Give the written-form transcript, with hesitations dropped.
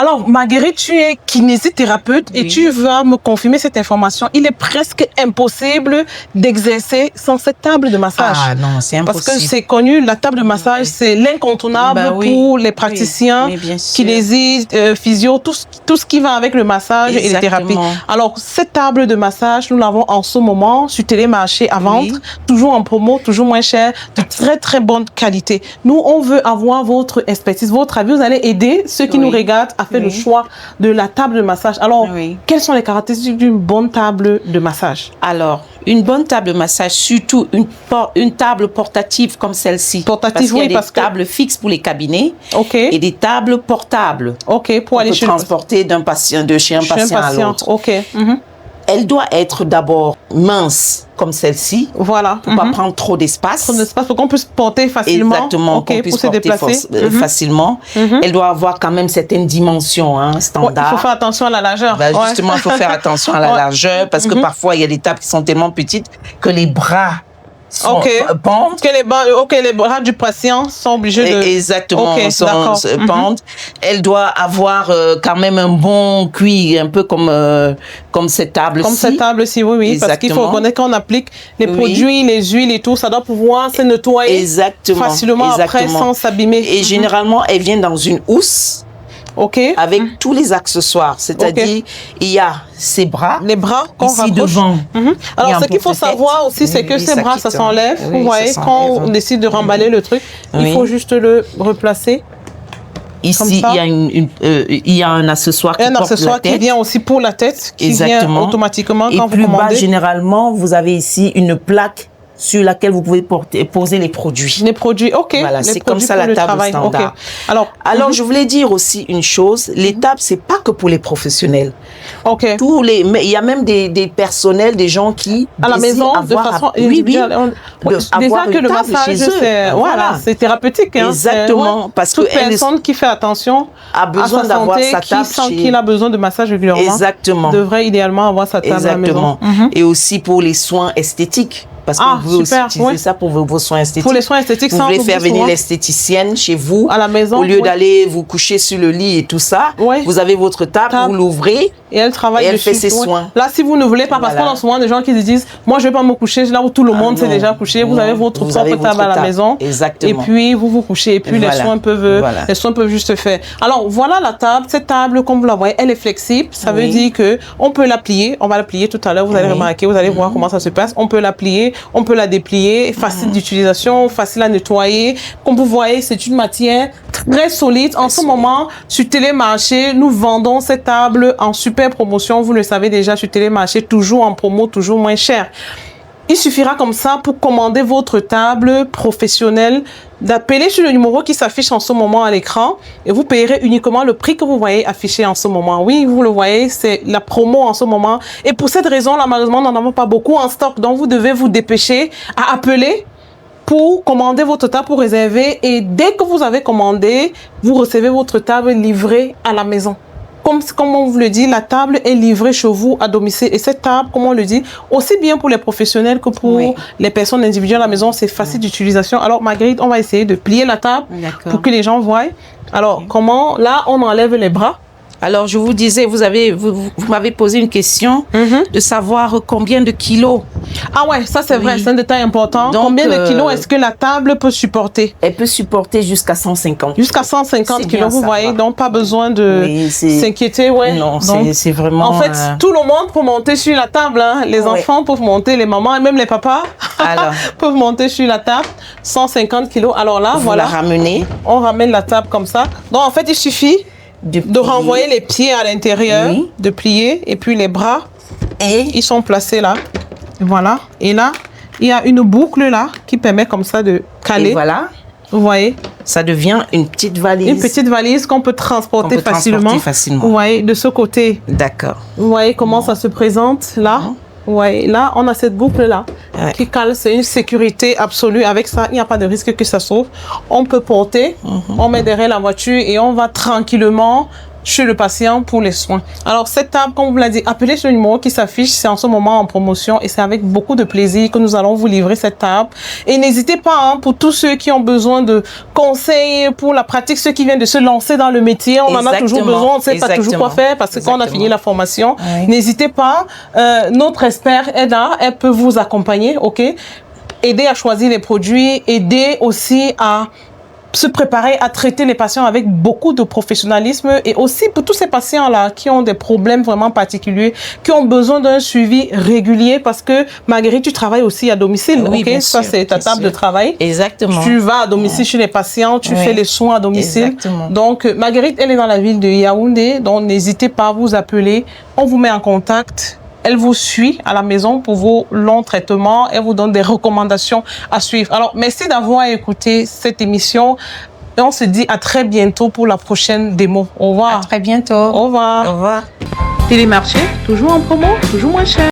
Alors, Marguerite, tu es kinésithérapeute et tu vas me confirmer cette information. Il est presque impossible d'exercer sans cette table de massage. Ah non, c'est impossible. Parce que c'est connu, la table de massage, c'est l'incontournable pour les praticiens, kinésistes, physio, tout ce qui va avec le massage et les thérapies. Alors, cette table de massage, nous l'avons en ce moment sur Télémarché à vendre, toujours en promo, toujours moins cher, de très très bonne qualité. Nous, on veut avoir votre expertise, votre avis. Vous allez aider ceux qui nous regardent à faire le choix de la table de massage. Alors, quelles sont les caractéristiques d'une bonne table de massage? Alors, une bonne table de massage, surtout une table portative comme celle-ci. Portative, parce qu'il y a des tables fixes pour les cabinets et des tables portables. Pour aller transporter de chez un patient à l'autre. Elle doit être d'abord mince comme celle-ci. Voilà. Pour pas prendre trop d'espace. Trop d'espace pour qu'on puisse porter facilement. Exactement. Qu'on puisse porter facilement. Elle doit avoir quand même certaines dimensions standards. Il faut faire attention à la largeur. Justement, il faut faire attention à la largeur parce que parfois, il y a des tables qui sont tellement petites que les bras pendent. Les bras du patient sont obligés de... Exactement, pendent. Elle doit avoir quand même un bon cuir, un peu comme cette table-ci. Comme cette table-ci, oui. Parce qu'il faut reconnaître qu'on applique les produits, les huiles et tout, ça doit pouvoir se nettoyer facilement après sans s'abîmer. Et généralement, elle vient dans une housse. Avec tous les accessoires, c'est-à-dire il y a ses bras, les bras qu'on rapproche devant. Alors ce qu'il faut savoir aussi, c'est que ces bras, ça s'enlève. Vous voyez, quand on décide de remballer le truc, il faut juste le replacer. Ici, il y a un accessoire qui porte la tête. Qui vient aussi pour la tête, qui vient automatiquement quand vous commandez. Et plus bas, généralement, vous avez ici une plaque sur laquelle vous pouvez poser les produits. Les produits, Voilà, c'est comme ça la table standard. Alors je voulais dire aussi une chose, les tables, c'est pas que pour les professionnels. Mais il y a même des personnels, des gens qui à la maison, de façon individuelle. Déjà que le massage, c'est thérapeutique. Exactement. Parce que toute personne qui fait attention a besoin d'avoir sa table. Qui sent qu'il a besoin de massage régulièrement, devrait idéalement avoir sa table à la maison. Et aussi pour les soins esthétiques. Parce que vous pouvez aussi utiliser ça pour vos soins esthétiques. Pour les soins esthétiques, vous voulez faire venir l'esthéticienne chez vous, à la maison, au lieu d'aller vous coucher sur le lit et tout ça. Vous avez votre table, vous l'ouvrez et elle travaille et elle fait ses soins. Là, si vous ne voulez pas, parce qu'on a souvent des gens qui se disent, moi, je vais pas me coucher là où tout le monde s'est déjà couché. Vous avez votre propre table à la maison. Exactement. Et puis vous vous couchez et puis les soins peuvent juste faire. Alors voilà la table. Cette table, comme vous la voyez, elle est flexible. Ça veut dire que on peut la plier. On va la plier tout à l'heure. Vous allez remarquer, vous allez voir comment ça se passe. On peut la plier, on peut la déplier. Facile d'utilisation, facile à nettoyer. Comme vous voyez, c'est une matière très solide. En ce moment, sur Télémarché, nous vendons cette table en super promotion. Vous le savez déjà, sur Télémarché, toujours en promo, toujours moins cher. Il suffira comme ça pour commander votre table professionnelle d'appeler sur le numéro qui s'affiche en ce moment à l'écran et vous payerez uniquement le prix que vous voyez affiché en ce moment. Oui, vous le voyez, c'est la promo en ce moment. Et pour cette raison, là, malheureusement, nous n'en avons pas beaucoup en stock. Donc, vous devez vous dépêcher à appeler pour commander votre table, pour réserver. Et dès que vous avez commandé, vous recevez votre table livrée à la maison. Comme on vous le dit, la table est livrée chez vous à domicile. Et cette table, comme on le dit, aussi bien pour les professionnels que pour les personnes individuelles à la maison, c'est facile d'utilisation. Alors, Marguerite, on va essayer de plier la table pour que les gens voient. Alors, comment? Là, on enlève les bras. Alors, je vous disais, vous m'avez posé une question de savoir combien de kilos. Ah ouais, ça c'est vrai, c'est un détail important. Donc, combien de kilos est-ce que la table peut supporter? Elle peut supporter jusqu'à 150. Jusqu'à 150 kilos, vous voyez, donc pas besoin de s'inquiéter. Non, c'est vraiment... En fait, tout le monde peut monter sur la table. Les enfants peuvent monter, les mamans et même les papas peuvent monter sur la table. 150 kilos. Alors là, vous la ramenez. On ramène la table comme ça. Donc en fait, il suffit de renvoyer les pieds à l'intérieur, de plier, et puis les bras, et ils sont placés là. Voilà. Et là, il y a une boucle là qui permet comme ça de caler. Et voilà. Vous voyez? Ça devient une petite valise. Une petite valise qu'on peut transporter facilement. Vous voyez, de ce côté. D'accord. Vous voyez comment ça se présente là? Ouais, là, on a cette boucle-là qui cale. C'est une sécurité absolue. Avec ça, il n'y a pas de risque que ça s'ouvre. On peut porter, on met derrière la voiture et on va tranquillement chez le patient pour les soins. Alors, cette table, comme vous l'avez dit, appelez sur le numéro qui s'affiche, c'est en ce moment en promotion et c'est avec beaucoup de plaisir que nous allons vous livrer cette table. Et n'hésitez pas, pour tous ceux qui ont besoin de conseils pour la pratique, ceux qui viennent de se lancer dans le métier, on en a toujours besoin, on ne sait pas toujours quoi faire parce que quand on a fini la formation, n'hésitez pas, notre expert Eda, elle peut vous accompagner, ok? Aider à choisir les produits, aider aussi à se préparer à traiter les patients avec beaucoup de professionnalisme et aussi pour tous ces patients-là qui ont des problèmes vraiment particuliers, qui ont besoin d'un suivi régulier parce que Marguerite, tu travailles aussi à domicile, oui, ok? Ça, c'est ta table de travail. Exactement. Tu vas à domicile chez les patients, tu fais les soins à domicile. Exactement. Donc, Marguerite, elle est dans la ville de Yaoundé, donc n'hésitez pas à vous appeler. On vous met en contact. Elle vous suit à la maison pour vos longs traitements. Elle vous donne des recommandations à suivre. Alors, merci d'avoir écouté cette émission. Et on se dit à très bientôt pour la prochaine démo. Au revoir. À très bientôt. Au revoir. Au revoir. Télémarché, toujours en promo, toujours moins cher.